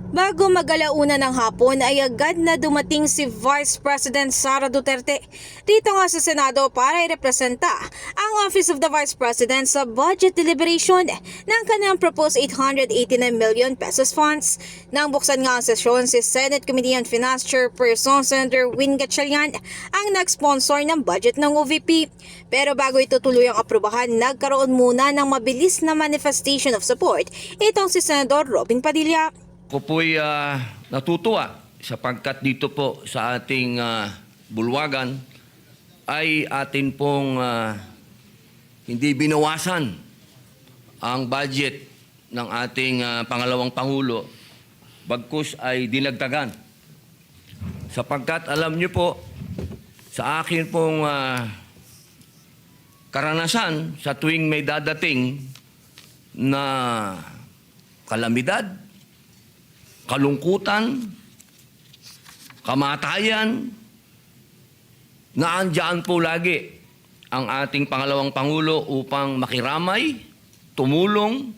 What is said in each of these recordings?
Bago mag-alauna ng hapon ay agad na dumating si Vice President Sara Duterte dito nga sa Senado para irepresenta ang Office of the Vice President sa budget deliberation ng kanyang proposed 889 million pesos funds. Nang buksan nga ang sesyon, si Senate Committee on Finance Chairperson Senator Win Gatchalian ang nag-sponsor ng budget ng OVP. Pero bago ito tuluyang aprubahan, nagkaroon muna ng mabilis na manifestation of support itong si Senador Robin Padilla. Ako po'y natutuwa sapagkat dito po sa ating bulwagan ay atin pong hindi binawasan ang budget ng ating pangalawang Pangulo, bagkus ay dinagdagan. Sapagkat alam niyo po, sa akin pong karanasan sa tuwing may dadating na kalamidad, kalungkutan, kamatayan, naandyan po lagi ang ating pangalawang Pangulo upang makiramay, tumulong.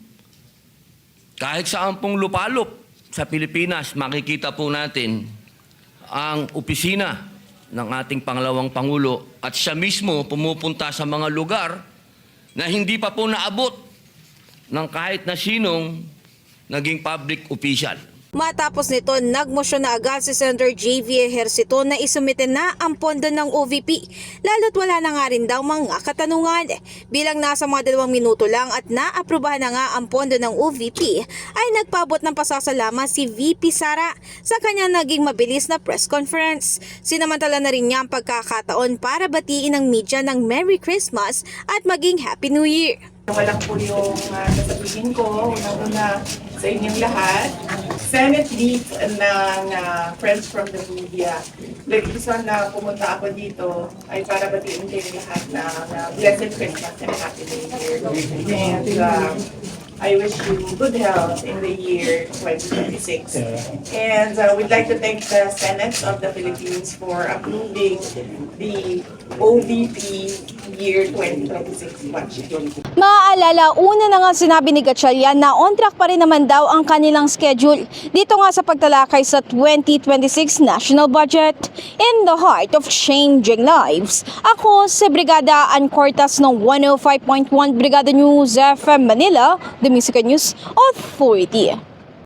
Kahit saan pong lupalop sa Pilipinas, makikita po natin ang opisina ng ating pangalawang Pangulo at siya mismo pumupunta sa mga lugar na hindi pa po naabot ng kahit na sinong naging public official. Matapos nito, nagmosyon na agad si Senator J.V. Ejercito na isumite na ang pondo ng OVP, lalo't wala na nga rin daw mga katanungan. Bilang nasa mga 2 minuto lang at naaprubahan na nga ang pondo ng OVP, ay nagpabot ng pasasalamat si VP Sara sa kanyang naging mabilis na press conference. Sinamantala na rin niya ang pagkakataon para batiin ng media ng Merry Christmas at maging Happy New Year. Walang po yung sasabihin ko, unang-una sa inyong lahat. Senate League ng Friends from the Media. The reason na pumunta ako dito ay para batiin kayo lahat na Blessed Christmas and Happy New Year. And I wish you good health in the year 2026. And we'd like to thank the Senate of the Philippines for approving the OVP year 2026 budget. Maaalala, una na nga sinabi ni Gatchalian na on track pa rin naman daw ang kanilang schedule dito nga sa pagtalakay sa 2026 national budget. In the heart of changing lives, ako si Brigada Ann Cortas ng 105.1 Brigada News FM Manila, the Music News Authority.